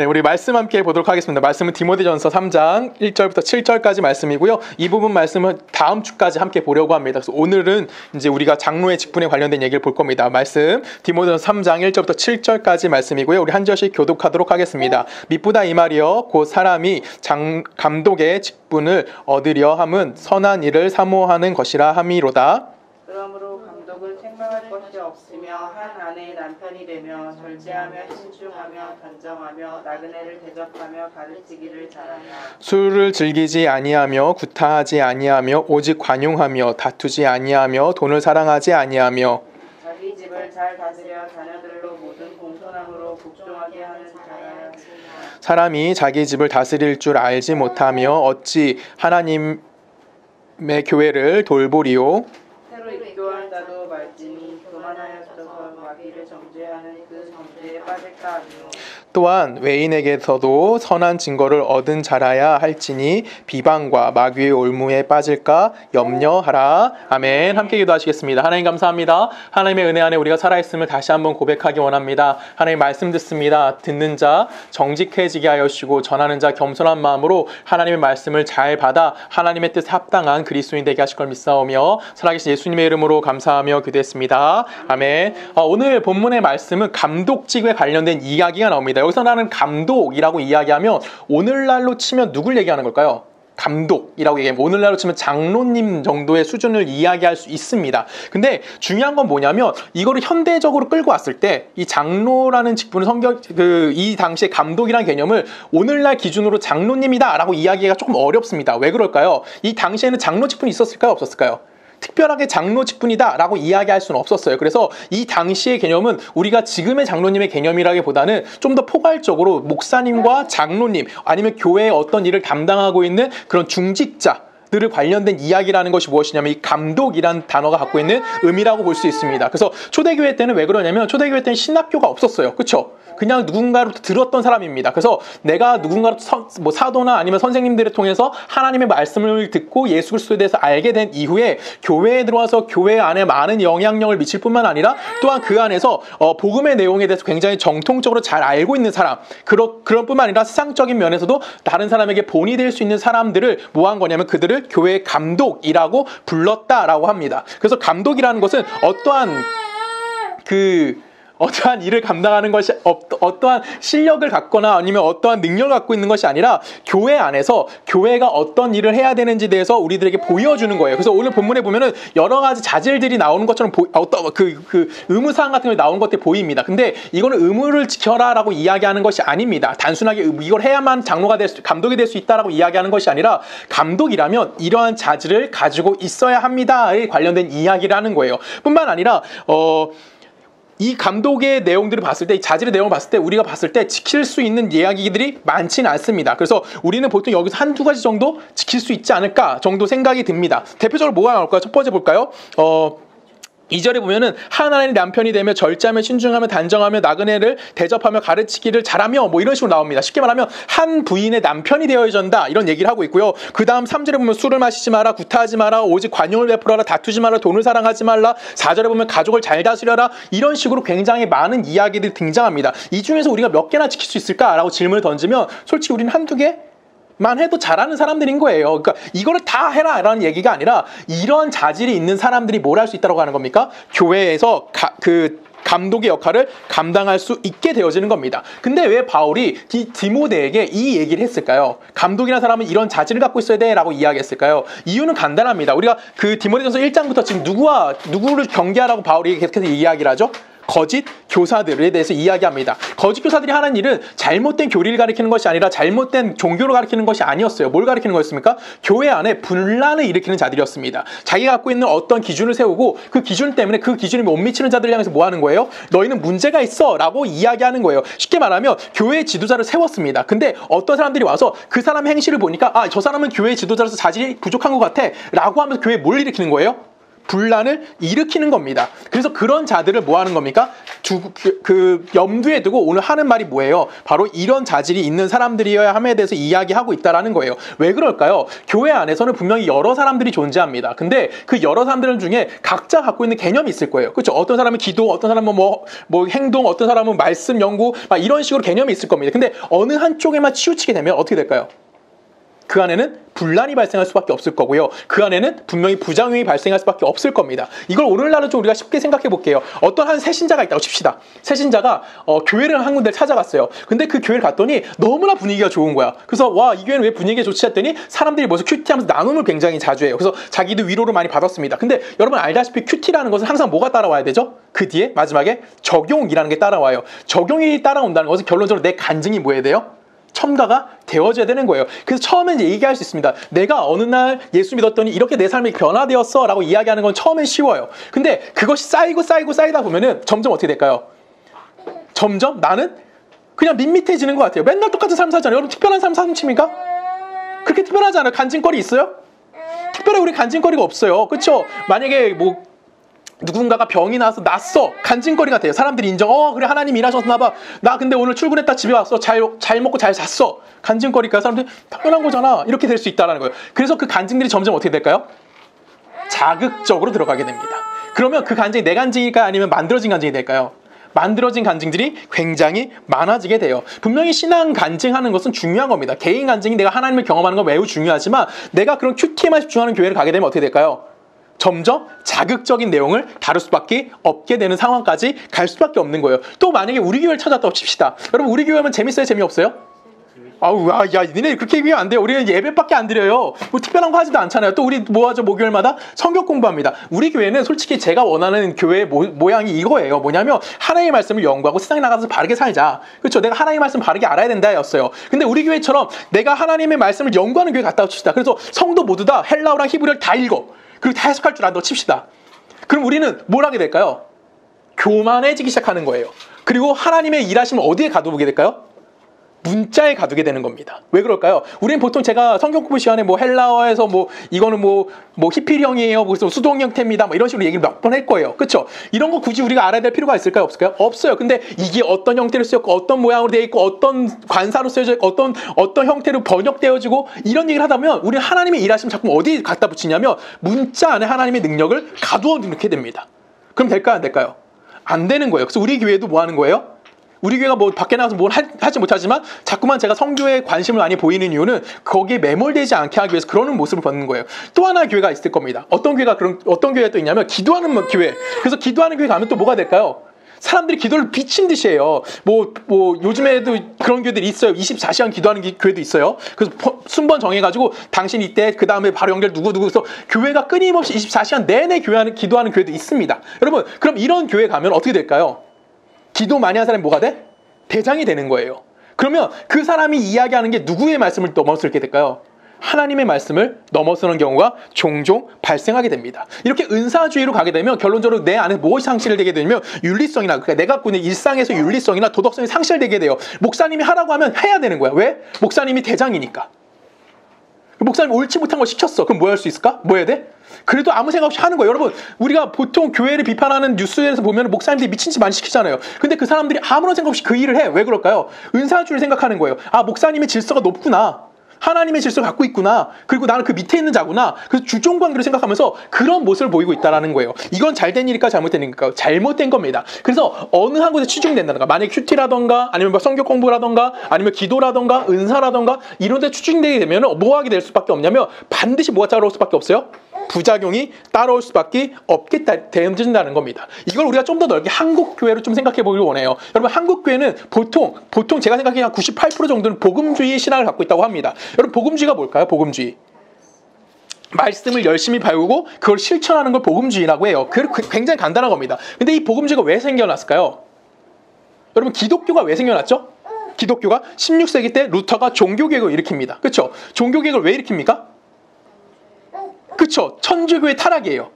네, 우리 말씀 함께 보도록 하겠습니다. 말씀은 디모데전서 3장 1절부터 7절까지 말씀이고요. 이 부분 말씀은 다음 주까지 함께 보려고 합니다. 그래서 오늘은 이제 우리가 장로의 직분에 관련된 얘기를 볼 겁니다. 말씀 디모데전서 3장 1절부터 7절까지 말씀이고요. 우리 한 절씩 교독하도록 하겠습니다. 미쁘다 이 말이여 곧 사람이 감독의 직분을 얻으려 함은 선한 일을 사모하는 것이라 함이로다. 그러므로 감독은 책망할 것이 없으며 한 아내의 남편이 되며 절제하며 신중하며 단정하며 나그네를 대접하며 가르치기를 잘하며 술을 즐기지 아니하며 구타하지 아니하며 오직 관용하며 다투지 아니하며 돈을 사랑하지 아니하며 자기 집을 잘 다스려 자녀들로 모든 공손함으로 복종하게 하는 자야. 사람이 자기 집을 다스릴 줄 알지 못하며 어찌 하나님의 교회를 돌보리요. 새로 입교한 자도 말지니 교만하여서서 마귀를 정죄하는 그 정죄에 빠질까 하니요. 또한 외인에게서도 선한 증거를 얻은 자라야 할지니 비방과 마귀의 올무에 빠질까 염려하라. 아멘. 함께 기도하시겠습니다. 하나님 감사합니다. 하나님의 은혜 안에 우리가 살아있음을 다시 한번 고백하기 원합니다. 하나님 말씀 듣습니다. 듣는 자 정직해지게 하여 주시고 전하는 자 겸손한 마음으로 하나님의 말씀을 잘 받아 하나님의 뜻에 합당한 그리스도인 되게 하실 걸 믿사오며 살아계신 예수님의 이름으로 감사하며 기도했습니다. 아멘. 오늘 본문의 말씀은 감독직에 관련된 이야기가 나옵니다. 여기서 나는 감독이라고 이야기하면 오늘날로 치면 누굴 얘기하는 걸까요? 감독이라고 얘기하면 오늘날로 치면 장로님 정도의 수준을 이야기할 수 있습니다. 근데 중요한 건 뭐냐면 이거를 현대적으로 끌고 왔을 때 이 장로라는 직분을 이 당시에 감독이라는 개념을 오늘날 기준으로 장로님이다라고 이야기가 조금 어렵습니다. 왜 그럴까요? 이 당시에는 장로 직분이 있었을까요? 없었을까요? 특별하게 장로 직분이다 라고 이야기할 수는 없었어요. 그래서 이 당시의 개념은 우리가 지금의 장로님의 개념이라기보다는 좀 더 포괄적으로 목사님과 장로님 아니면 교회의 어떤 일을 담당하고 있는 그런 중직자 들을 관련된 이야기라는 것이 무엇이냐면 이 감독이란 단어가 갖고 있는 의미라고 볼 수 있습니다. 그래서 초대교회 때는 왜 그러냐면 초대교회 때는 신학교가 없었어요. 그렇죠? 그냥 누군가로부터 들었던 사람입니다. 그래서 내가 누군가로부터 사도나 아니면 선생님들을 통해서 하나님의 말씀을 듣고 예수 그리스도에 대해서 알게 된 이후에 교회에 들어와서 교회 안에 많은 영향력을 미칠 뿐만 아니라 또한 그 안에서 복음의 내용에 대해서 굉장히 정통적으로 잘 알고 있는 사람 그런 뿐만 아니라 세상적인 면에서도 다른 사람에게 본이 될 수 있는 사람들을 뭐 한 거냐면 그들을 교회의 감독이라고 불렀다라고 합니다. 그래서 감독이라는 것은 어떠한 일을 감당하는 것이 어떠한 실력을 갖거나 아니면 어떠한 능력을 갖고 있는 것이 아니라 교회 안에서 교회가 어떤 일을 해야 되는지에 대해서 우리들에게 보여주는 거예요. 그래서 오늘 본문에 보면은 여러 가지 자질들이 나오는 것처럼 어떤 의무사항 같은 게 나오는 것들이 보입니다. 근데 이거는 의무를 지켜라라고 이야기하는 것이 아닙니다. 단순하게 이걸 해야만 장로가 감독이 될 수 있다라고 이야기하는 것이 아니라 감독이라면 이러한 자질을 가지고 있어야 합니다에 관련된 이야기를 하는 거예요. 뿐만 아니라 이 감독의 내용들을 봤을 때, 이 자질의 내용을 봤을 때, 우리가 봤을 때 지킬 수 있는 이야기들이 많지는 않습니다. 그래서 우리는 보통 여기서 한두 가지 정도 지킬 수 있지 않을까 정도 생각이 듭니다. 대표적으로 뭐가 나올까요? 첫 번째 볼까요? 2절에 보면은 하나님의 남편이 되며 절제하며 신중하며 단정하며 나그네를 대접하며 가르치기를 잘하며 뭐 이런 식으로 나옵니다. 쉽게 말하면 한 부인의 남편이 되어야 된다 이런 얘기를 하고 있고요. 그 다음 3절에 보면 술을 마시지 마라, 구타하지 마라, 오직 관용을 베풀어라, 다투지 마라, 돈을 사랑하지 말라. 4절에 보면 가족을 잘 다스려라. 이런 식으로 굉장히 많은 이야기들이 등장합니다. 이 중에서 우리가 몇 개나 지킬 수 있을까라고 질문을 던지면 솔직히 우리는 한두 개? 만 해도 잘하는 사람들인 거예요. 그러니까 이거를 다 해라 라는 얘기가 아니라 이런 자질이 있는 사람들이 뭘 할 수 있다고 하는 겁니까? 교회에서 감독의 역할을 감당할 수 있게 되어지는 겁니다. 근데 왜 바울이 디모데에게 이 얘기를 했을까요? 감독이라는 사람은 이런 자질을 갖고 있어야 돼 라고 이야기했을까요? 이유는 간단합니다. 우리가 디모데전서 1장부터 지금 누구를 경계하라고 바울이 계속해서 이야기를 하죠? 거짓 교사들에 대해서 이야기합니다. 거짓 교사들이 하는 일은 잘못된 교리를 가리키는 것이 아니라 잘못된 종교를 가리키는 것이 아니었어요. 뭘 가리키는 거였습니까? 교회 안에 분란을 일으키는 자들이었습니다. 자기가 갖고 있는 어떤 기준을 세우고 그 기준 때문에 그 기준이 못 미치는 자들을 향해서 뭐 하는 거예요? 너희는 문제가 있어 라고 이야기하는 거예요. 쉽게 말하면 교회의 지도자를 세웠습니다. 근데 어떤 사람들이 와서 그 사람의 행실을 보니까 저 사람은 교회의 지도자로서 자질이 부족한 것 같아 라고 하면서 교회에 뭘 일으키는 거예요? 분란을 일으키는 겁니다. 그래서 그런 자들을 뭐 하는 겁니까? 염두에 두고 오늘 하는 말이 뭐예요? 바로 이런 자질이 있는 사람들이어야 함에 대해서 이야기하고 있다라는 거예요. 왜 그럴까요? 교회 안에서는 분명히 여러 사람들이 존재합니다. 근데 그 여러 사람들 중에 각자 갖고 있는 개념이 있을 거예요. 그렇죠? 어떤 사람은 기도, 어떤 사람은 뭐 행동, 어떤 사람은 말씀 연구, 막 이런 식으로 개념이 있을 겁니다. 근데 어느 한쪽에만 치우치게 되면 어떻게 될까요? 그 안에는 분란이 발생할 수밖에 없을 거고요. 그 안에는 분명히 부작용이 발생할 수밖에 없을 겁니다. 이걸 오늘날은 좀 우리가 쉽게 생각해 볼게요. 어떤 한 새신자가 있다고 칩시다. 새신자가 교회를 한 군데를 찾아갔어요. 근데 그 교회를 갔더니 너무나 분위기가 좋은 거야. 그래서 와, 이 교회는 왜 분위기가 좋지 했더니 사람들이 모여서 큐티하면서 나눔을 굉장히 자주 해요. 그래서 자기도 위로를 많이 받았습니다. 근데 여러분 알다시피 큐티라는 것은 항상 뭐가 따라와야 되죠? 그 뒤에 마지막에 적용이라는 게 따라와요. 적용이 따라온다는 것은 결론적으로 내 간증이 뭐 해야 돼요? 첨가가 되어져야 되는 거예요. 그래서 처음엔 이제 얘기할 수 있습니다. 내가 어느 날 예수 믿었더니 이렇게 내 삶이 변화되었어 라고 이야기하는 건 처음엔 쉬워요. 근데 그것이 쌓이다 보면은 점점 어떻게 될까요? 점점 나는 그냥 밋밋해지는 것 같아요. 맨날 똑같은 삶 살잖아요. 여러분 특별한 삶 사십니까? 그렇게 특별하지 않아요. 간증거리 있어요? 특별히 우리 간증거리가 없어요. 그렇죠? 만약에 뭐 누군가가 병이 나서 났어. 간증거리가 돼요. 사람들이 인정. 그래 하나님 일하셨나 봐. 나 근데 오늘 출근했다 집에 왔어. 잘 먹고 잘 잤어. 간증거리가 사람들이 당연한 거잖아. 이렇게 될 수 있다는 거예요. 그래서 그 간증들이 점점 어떻게 될까요? 자극적으로 들어가게 됩니다. 그러면 그 간증이 내 간증일까 아니면 만들어진 간증이 될까요? 만들어진 간증들이 굉장히 많아지게 돼요. 분명히 신앙 간증하는 것은 중요한 겁니다. 개인 간증이 내가 하나님을 경험하는 건 매우 중요하지만 내가 그런 큐티에만 집중하는 교회를 가게 되면 어떻게 될까요? 점점 자극적인 내용을 다룰 수밖에 없게 되는 상황까지 갈 수밖에 없는 거예요. 또 만약에 우리 교회를 찾았다고 칩시다. 여러분 우리 교회면 재밌어요? 재미없어요? 야, 니네 그렇게 얘기하면 안 돼요. 우리는 예배밖에 안 드려요. 뭐 특별한 거 하지도 않잖아요. 또 우리 뭐 하죠? 목요일마다 성경 공부합니다. 우리 교회는 솔직히 제가 원하는 교회 모양이 이거예요. 뭐냐면 하나님의 말씀을 연구하고 세상에 나가서 바르게 살자. 그렇죠? 내가 하나님의 말씀 바르게 알아야 된다였어요. 근데 우리 교회처럼 내가 하나님의 말씀을 연구하는 교회 갔다고 칩시다. 그래서 성도 모두 다 헬라어랑 히브리어를 다 읽어. 그리고 다 해석할 줄 안다고 칩시다. 그럼 우리는 뭘 하게 될까요? 교만해지기 시작하는 거예요. 그리고 하나님의 일하심을 어디에 가두게 될까요? 문자에 가두게 되는 겁니다. 왜 그럴까요? 우리는 보통 제가 성경 공부 시간에 뭐 헬라어에서 뭐 이거는 뭐 히피령이에요. 그래서 수동 형태입니다. 뭐 이런 식으로 얘기를 몇 번 할 거예요. 그렇죠? 이런 거 굳이 우리가 알아야 될 필요가 있을까요? 없을까요? 없어요. 근데 이게 어떤 형태로 쓰였고 어떤 모양으로 되어 있고 어떤 관사로 쓰여져 있고 어떤 형태로 번역되어지고 이런 얘기를 하다 보면 우리는 하나님의 일하심 자꾸 어디에 갖다 붙이냐면 문자 안에 하나님의 능력을 가두어 놓게 됩니다. 그럼 될까요? 안 될까요? 안 되는 거예요. 그래서 우리 교회도 뭐 하는 거예요? 우리 교회가 뭐 밖에 나가서 뭘 하지 못하지만 자꾸만 제가 성교에 관심을 많이 보이는 이유는 거기에 매몰되지 않게 하기 위해서 그러는 모습을 보는 거예요. 또 하나의 교회가 있을 겁니다. 어떤 교회가 또 있냐면 기도하는 교회. 그래서 기도하는 교회 가면 또 뭐가 될까요? 사람들이 기도를 비친 듯이 해요. 뭐 요즘에도 그런 교회들이 있어요. 24시간 기도하는 교회도 있어요. 그래서 순번 정해가지고 당신 이때 그 다음에 바로 연결 누구 그래서 교회가 끊임없이 24시간 내내 기도하는 교회도 있습니다. 여러분 그럼 이런 교회 가면 어떻게 될까요? 기도 많이 하는 사람이 뭐가 돼? 대장이 되는 거예요. 그러면 그 사람이 이야기하는 게 누구의 말씀을 넘어서게 될까요? 하나님의 말씀을 넘어서는 경우가 종종 발생하게 됩니다. 이렇게 은사주의로 가게 되면 결론적으로 내 안에 무엇이 상실되게 되냐면 윤리성이나 그러니까 내가 갖고 있는 일상에서 윤리성이나 도덕성이 상실되게 돼요. 목사님이 하라고 하면 해야 되는 거야. 왜? 목사님이 대장이니까. 목사님 옳지 못한 거 시켰어. 그럼 뭐 할 수 있을까? 뭐 해야 돼? 그래도 아무 생각 없이 하는 거예요. 여러분 우리가 보통 교회를 비판하는 뉴스에서 보면 목사님들이 미친 짓 많이 시키잖아요. 근데 그 사람들이 아무런 생각 없이 그 일을 해. 왜 그럴까요? 은사주의를 생각하는 거예요. 목사님의 질서가 높구나. 하나님의 질서를 갖고 있구나. 그리고 나는 그 밑에 있는 자구나. 그래서 주종관계를 생각하면서 그런 모습을 보이고 있다는 거예요. 이건 잘된 일일까 잘못된 일일까? 잘못된 겁니다. 그래서 어느 한 곳에 치중된다는 거. 만약에 큐티라던가 아니면 뭐 성경 공부라던가 아니면 기도라던가 은사라던가 이런 데 치중되게 되면 뭐 하게 될 수밖에 없냐면 반드시 뭐가 따라올 수밖에 없어요? 부작용이 따라올 수밖에 없게 되어진다는 겁니다. 이걸 우리가 좀 더 넓게 한국 교회로 좀 생각해 보길 원해요. 여러분 한국 교회는 보통 제가 생각하기에 한 98% 정도는 복음주의 신앙을 갖고 있다고 합니다. 여러분 복음주의가 뭘까요? 복음주의. 말씀을 열심히 배우고 그걸 실천하는 걸 복음주의라고 해요. 굉장히 간단한 겁니다. 근데 이 복음주의가 왜 생겨났을까요? 여러분 기독교가 왜 생겨났죠? 기독교가 16세기 때 루터가 종교개혁을 일으킵니다. 그렇죠? 종교개혁을 왜 일으킵니까? 그렇죠. 천주교의 타락이에요.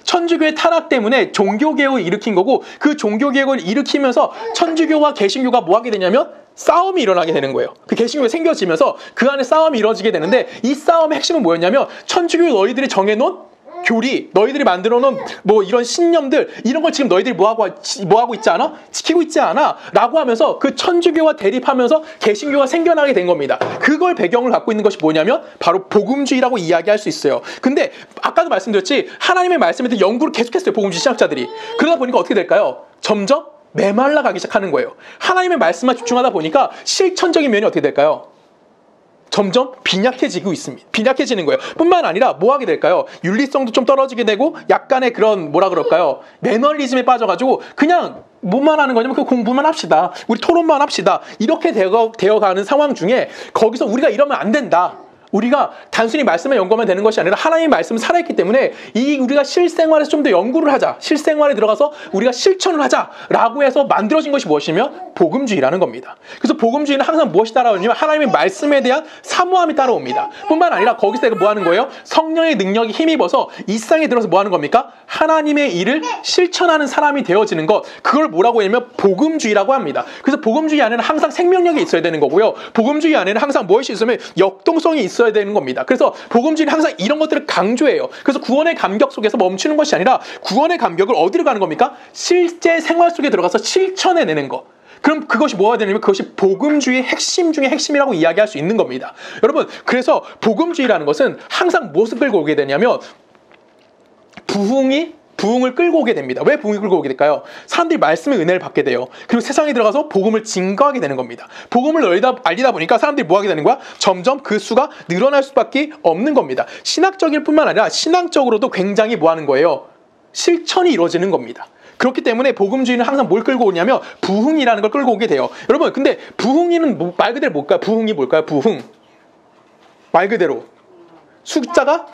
천주교의 타락 때문에 종교개혁을 일으킨 거고 그 종교개혁을 일으키면서 천주교와 개신교가 뭐 하게 되냐면 싸움이 일어나게 되는 거예요. 그 개신교가 생겨지면서 그 안에 싸움이 이루어지게 되는데 이 싸움의 핵심은 뭐였냐면 천주교 너희들이 정해놓은 교리, 너희들이 만들어 놓은 뭐 이런 신념들, 이런 걸 지금 너희들이 뭐 하고 있지 않아? 지키고 있지 않아? 라고 하면서 그 천주교와 대립하면서 개신교가 생겨나게 된 겁니다. 그걸 배경을 갖고 있는 것이 뭐냐면 바로 복음주의라고 이야기할 수 있어요. 근데 아까도 말씀드렸지, 하나님의 말씀에 대해 연구를 계속했어요, 복음주의 신학자들이. 그러다 보니까 어떻게 될까요? 점점 메말라 가기 시작하는 거예요. 하나님의 말씀만 집중하다 보니까 실천적인 면이 어떻게 될까요? 점점 빈약해지는 거예요. 뿐만 아니라 뭐 하게 될까요? 윤리성도 좀 떨어지게 되고 약간의 그런 뭐라 그럴까요? 매너리즘에 빠져가지고 그냥 뭐만 하는 거냐면 그 공부만 합시다. 우리 토론만 합시다. 이렇게 되어가는 상황 중에 거기서 우리가 이러면 안 된다. 우리가 단순히 말씀만 연구하면 되는 것이 아니라 하나님의 말씀을 살아있기 때문에 우리가 실생활에서 좀 더 연구를 하자. 실생활에 들어가서 우리가 실천을 하자라고 해서 만들어진 것이 무엇이냐면 복음주의라는 겁니다. 그래서 복음주의는 항상 무엇이 따라오냐면 하나님의 말씀에 대한 사모함이 따라옵니다. 뿐만 아니라 거기서 내가 뭐 하는 거예요? 성령의 능력이 힘입어서 일상에 들어서 뭐 하는 겁니까? 하나님의 일을 실천하는 사람이 되어지는 것. 그걸 뭐라고 하냐면 복음주의라고 합니다. 그래서 복음주의 안에는 항상 생명력이 있어야 되는 거고요. 복음주의 안에는 항상 무엇이 있으면 역동성이 있어야 되는 겁니다. 그래서 복음주의는 항상 이런 것들을 강조해요. 그래서 구원의 감격 속에서 멈추는 것이 아니라 구원의 감격을 어디로 가는 겁니까? 실제 생활 속에 들어가서 실천해내는 것. 그럼 그것이 뭐가 되냐면 그것이 복음주의의 핵심 중에 핵심이라고 이야기할 수 있는 겁니다. 여러분, 그래서 복음주의라는 것은 항상 무엇을 끌고 오게 되냐면 부흥을 끌고 오게 됩니다. 왜 부흥을 끌고 오게 될까요? 사람들이 말씀의 은혜를 받게 돼요. 그리고 세상에 들어가서 복음을 증거하게 되는 겁니다. 복음을 알리다 보니까 사람들이 뭐 하게 되는 거야? 점점 그 수가 늘어날 수밖에 없는 겁니다. 신학적일 뿐만 아니라 신앙적으로도 굉장히 뭐 하는 거예요? 실천이 이루어지는 겁니다. 그렇기 때문에 복음주의는 항상 뭘 끌고 오냐면 부흥이라는 걸 끌고 오게 돼요. 여러분, 근데 부흥이는 말 그대로 뭘까요? 부흥이 뭘까요? 부흥. 말 그대로 숫자가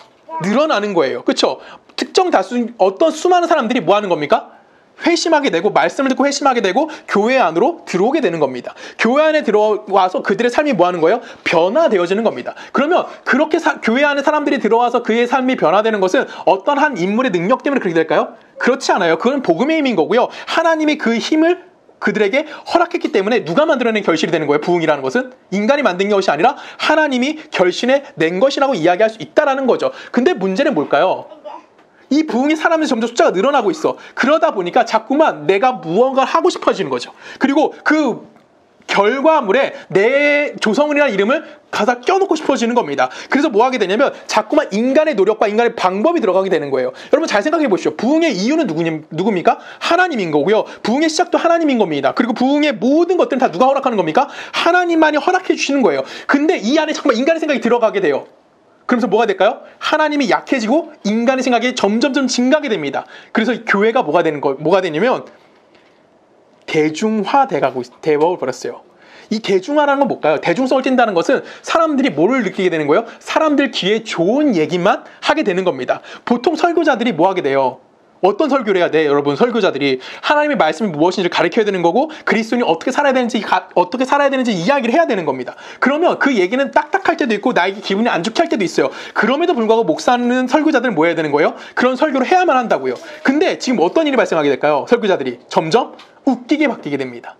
늘어나는 거예요. 그렇죠? 특정 다수 어떤 수많은 사람들이 뭐 하는 겁니까? 회심하게 되고 말씀을 듣고 회심하게 되고 교회 안으로 들어오게 되는 겁니다. 교회 안에 들어와서 그들의 삶이 뭐 하는 거예요? 변화되어지는 겁니다. 그러면 그렇게 교회 안에 사람들이 들어와서 그의 삶이 변화되는 것은 어떤 한 인물의 능력 때문에 그렇게 될까요? 그렇지 않아요. 그건 복음의 힘인 거고요. 하나님이 그 힘을 그들에게 허락했기 때문에 누가 만들어낸 결실이 되는 거예요? 부흥이라는 것은 인간이 만든 것이 아니라 하나님이 결신해낸 것이라고 이야기할 수 있다는 거죠. 근데 문제는 뭘까요? 이 부흥이 사람들이 점점 숫자가 늘어나고 있어. 그러다 보니까 자꾸만 내가 무언가를 하고 싶어지는 거죠. 그리고 그 결과물에 내 조성은이라는 이름을 가사 껴놓고 싶어지는 겁니다. 그래서 뭐 하게 되냐면 자꾸만 인간의 노력과 인간의 방법이 들어가게 되는 거예요. 여러분 잘 생각해 보시죠. 부흥의 이유는 누굽니까? 하나님인 거고요. 부흥의 시작도 하나님인 겁니다. 그리고 부흥의 모든 것들은 다 누가 허락하는 겁니까? 하나님만이 허락해 주시는 거예요. 근데 이 안에 자꾸만 인간의 생각이 들어가게 돼요. 그러면서 뭐가 될까요? 하나님이 약해지고 인간의 생각이 점점점 증가하게 됩니다. 그래서 교회가 뭐가 되냐면 되어버렸어요. 버렸어요. 이 대중화라는 건 뭘까요? 대중성을 띈다는 것은 사람들이 뭐를 느끼게 되는 거예요? 사람들 귀에 좋은 얘기만 하게 되는 겁니다. 보통 설교자들이 뭐 하게 돼요? 어떤 설교를 해야 돼? 여러분, 설교자들이 하나님의 말씀이 무엇인지 가르쳐야 되는 거고 그리스도인이 어떻게 살아야 되는지 이야기를 해야 되는 겁니다. 그러면 그 얘기는 딱딱할 때도 있고 나에게 기분이 안 좋게 할 때도 있어요. 그럼에도 불구하고 목사는 설교자들은 뭐 해야 되는 거예요? 그런 설교를 해야만 한다고요. 근데 지금 어떤 일이 발생하게 될까요? 설교자들이 점점 웃기게 바뀌게 됩니다.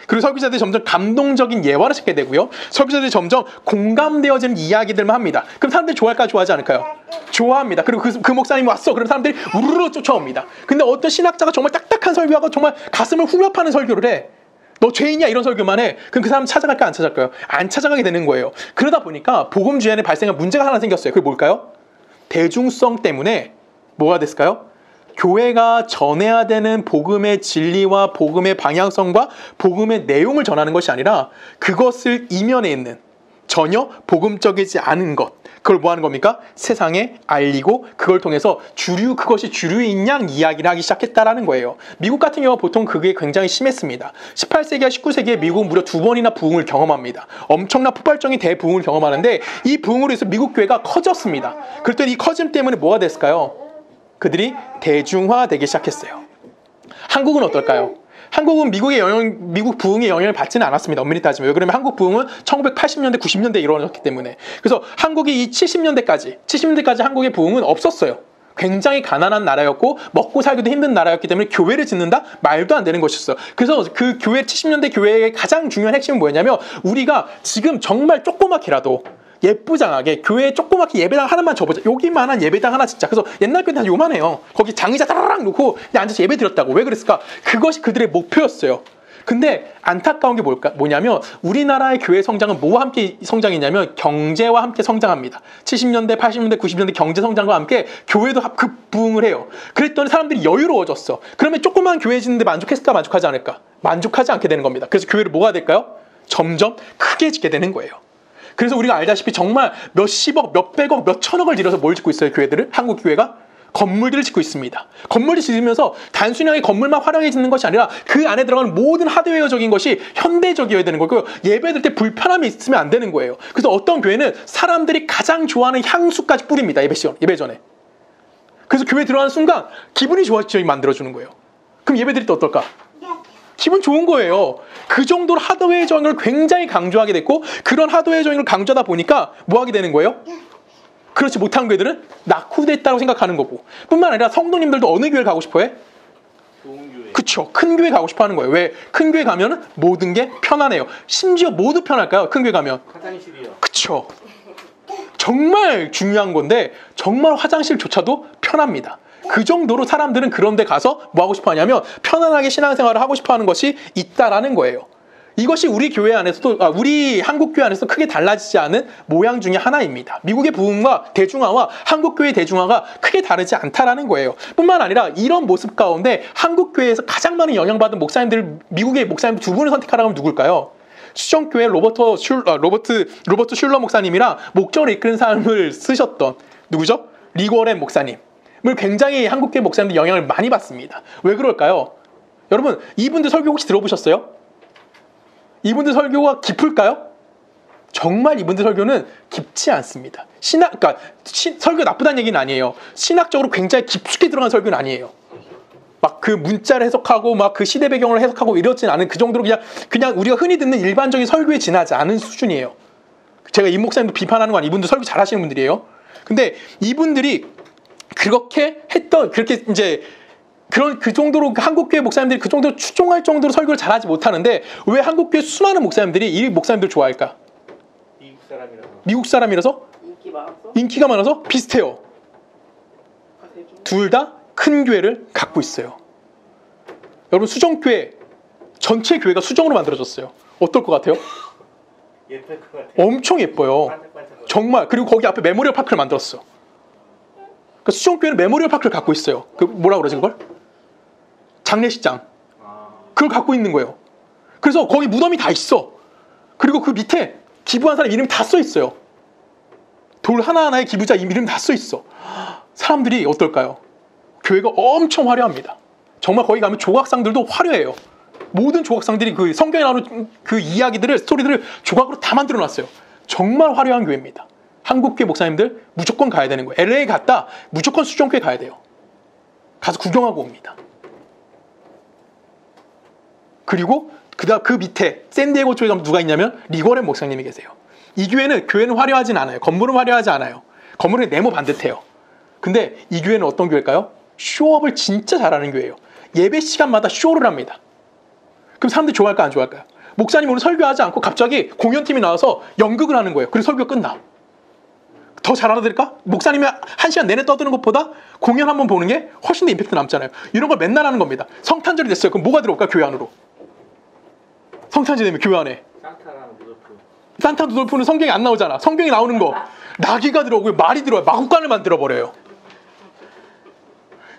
그리고 설교자들이 점점 감동적인 예화를 찾게 되고요. 설교자들이 점점 공감되어지는 이야기들만 합니다. 그럼 사람들이 좋아할까요? 좋아하지 않을까요? 좋아합니다. 그리고 그 목사님이 왔어. 그럼 사람들이 우르르 쫓아옵니다. 근데 어떤 신학자가 정말 딱딱한 설교하고 정말 가슴을 후벼 파는 설교를 해. 너 죄인이야 이런 설교만 해. 그럼 그 사람 찾아갈까요? 안 찾아갈까요? 안 찾아가게 되는 거예요. 그러다 보니까 복음주의 안에 발생한 문제가 하나 생겼어요. 그게 뭘까요? 대중성 때문에 뭐가 됐을까요? 교회가 전해야 되는 복음의 진리와 복음의 방향성과 복음의 내용을 전하는 것이 아니라 그것을 이면에 있는 전혀 복음적이지 않은 것, 그걸 뭐 하는 겁니까? 세상에 알리고 그걸 통해서 그것이 주류인 양 이야기를 하기 시작했다라는 거예요. 미국 같은 경우는 보통 그게 굉장히 심했습니다. 18세기와 19세기에 미국은 무려 2번이나 부흥을 경험합니다. 엄청난 폭발적인 대부흥을 경험하는데 이 부흥으로 해서 미국 교회가 커졌습니다. 그랬더니 이 커짐 때문에 뭐가 됐을까요? 그들이 대중화되기 시작했어요. 한국은 어떨까요? 한국은 미국 부흥의 영향을 받지는 않았습니다. 엄밀히 따지면. 왜 그러면 한국 부흥은 1980년대, 90년대에 일어났기 때문에. 그래서 한국이 이 70년대까지 한국의 부흥은 없었어요. 굉장히 가난한 나라였고 먹고 살기도 힘든 나라였기 때문에 교회를 짓는다? 말도 안 되는 것이었어요. 그래서 그 70년대 교회의 가장 중요한 핵심은 뭐였냐면 우리가 지금 정말 조그맣게라도 예쁘장하게 교회에 조그맣게 예배당 하나만 접어줘. 여기만한 예배당 하나 진짜. 그래서 옛날 교회는 한 요만해요. 거기 장의자 따라락 놓고 그냥 앉아서 예배 드렸다고. 왜 그랬을까? 그것이 그들의 목표였어요. 근데 안타까운 게 뭐냐면 우리나라의 교회 성장은 뭐와 함께 성장했냐면 경제와 함께 성장합니다. 70년대, 80년대, 90년대 경제 성장과 함께 교회도 급부흥을 해요. 그랬더니 사람들이 여유로워졌어. 그러면 조그만 교회 짓는데 만족했을까? 만족하지 않을까? 만족하지 않게 되는 겁니다. 그래서 교회를 뭐가 될까요? 점점 크게 짓게 되는 거예요. 그래서 우리가 알다시피 정말 몇십억, 몇백억, 몇천억을 들여서 뭘 짓고 있어요? 교회들을? 한국 교회가? 건물들을 짓고 있습니다. 건물을 짓으면서 단순하게 건물만 화려하게 짓는 것이 아니라 그 안에 들어가는 모든 하드웨어적인 것이 현대적이어야 되는 거고 예배드릴 때 불편함이 있으면 안 되는 거예요. 그래서 어떤 교회는 사람들이 가장 좋아하는 향수까지 뿌립니다. 예배 전에. 그래서 교회 들어가는 순간 기분이 좋아지게 만들어주는 거예요. 그럼 예배드릴 때 어떨까? 기분 좋은 거예요. 그 정도로 하드웨어적인 걸 굉장히 강조하게 됐고 그런 하드웨어적인 걸 강조하다 보니까 뭐 하게 되는 거예요? 그렇지 못한 교회들은 낙후됐다고 생각하는 거고 뿐만 아니라 성도님들도 어느 교회를 가고 싶어 해? 좋은 교회. 그쵸. 큰 교회 가고 싶어 하는 거예요. 왜? 큰 교회 가면 모든 게 편안해요. 심지어 모두 편할까요? 큰 교회 가면? 화장실이요. 그쵸. 정말 중요한 건데 정말 화장실조차도 편합니다. 그 정도로 사람들은 그런 데 가서 뭐 하고 싶어 하냐면 편안하게 신앙생활을 하고 싶어 하는 것이 있다라는 거예요. 이것이 우리 교회 안에서도 우리 한국 교회 안에서 크게 달라지지 않은 모양 중에 하나입니다. 미국의 부흥과 대중화와 한국 교회의 대중화가 크게 다르지 않다라는 거예요. 뿐만 아니라 이런 모습 가운데 한국 교회에서 가장 많은 영향받은 목사님들 미국의 목사님 두 분을 선택하라면 누굴까요? 수정교회 로버트 슐러 목사님이랑 목적을 이끄는 삶을 쓰셨던 누구죠? 리고렌 목사님을 굉장히 한국교회 목사님들 영향을 많이 받습니다. 왜 그럴까요? 여러분 이분들 설교 혹시 들어보셨어요? 이분들 설교가 깊을까요? 정말 이분들 설교는 깊지 않습니다. 그러니까 설교 나쁘다는 얘기는 아니에요. 신학적으로 굉장히 깊숙이 들어간 설교는 아니에요. 막 그 문자를 해석하고 막 그 시대 배경을 해석하고 이렇진 않은 그 정도로 그냥 우리가 흔히 듣는 일반적인 설교에 지나지 않은 수준이에요. 제가 이 목사님도 비판하는 건 이분들 설교 잘하시는 분들이에요. 근데 이분들이 그렇게 했던 그렇게 이제 그 정도로 한국교회 목사님들이 그 정도로 추종할 정도로 설교를 잘하지 못하는데 왜 한국교회 수많은 목사님들이 이 목사님들 좋아할까? 미국 사람이라서? 인기가 많아서? 비슷해요. 둘 다 큰 교회를 갖고 있어요. 여러분 수정교회 전체 교회가 수정으로 만들어졌어요. 어떨 것 같아요? 예쁠 것 같아요. 엄청 예뻐요. 정말. 그리고 거기 앞에 메모리얼 파크를 만들었어. 그러니까 수정교회는 메모리얼 파크를 갖고 있어요. 그 뭐라 그러지 그걸? 장례식장. 그걸 갖고 있는 거예요. 그래서 거기 무덤이 다 있어. 그리고 그 밑에 기부한 사람 이름이 다 써 있어요. 돌 하나하나에 기부자 이름 다 써 있어. 사람들이 어떨까요? 교회가 엄청 화려합니다. 정말 거기 가면 조각상들도 화려해요. 모든 조각상들이 그 성경에 나오는 그 이야기들을 스토리들을 조각으로 다 만들어 놨어요. 정말 화려한 교회입니다. 한국교회 목사님들 무조건 가야 되는 거예요. LA 갔다 무조건 수정교회 가야 돼요. 가서 구경하고 옵니다. 그리고 그 밑에 샌디에고 쪽에 가면 누가 있냐면 리거렌 목사님이 계세요. 이 교회는 화려하진 않아요. 건물은 화려하지 않아요. 건물은 네모 반듯해요. 근데 이 교회는 어떤 교회일까요? 쇼업을 진짜 잘하는 교회예요. 예배 시간마다 쇼를 합니다. 그럼 사람들이 좋아할까 안 좋아할까요? 목사님 오늘 설교하지 않고 갑자기 공연팀이 나와서 연극을 하는 거예요. 그래서 설교가 끝나. 더 잘 알아들을까? 목사님이 1시간 내내 떠드는 것보다 공연 한번 보는 게 훨씬 더 임팩트 남잖아요. 이런 걸 맨날 하는 겁니다. 성탄절이 됐어요. 그럼 뭐가 들어올까? 교회 안으로. 성탄절이 되면 교회 안에 산타 루돌프는 성경에 안 나오잖아. 성경에 나오는 거 나귀가 들어오고요. 말이 들어와요. 마구간을 만들어버려요.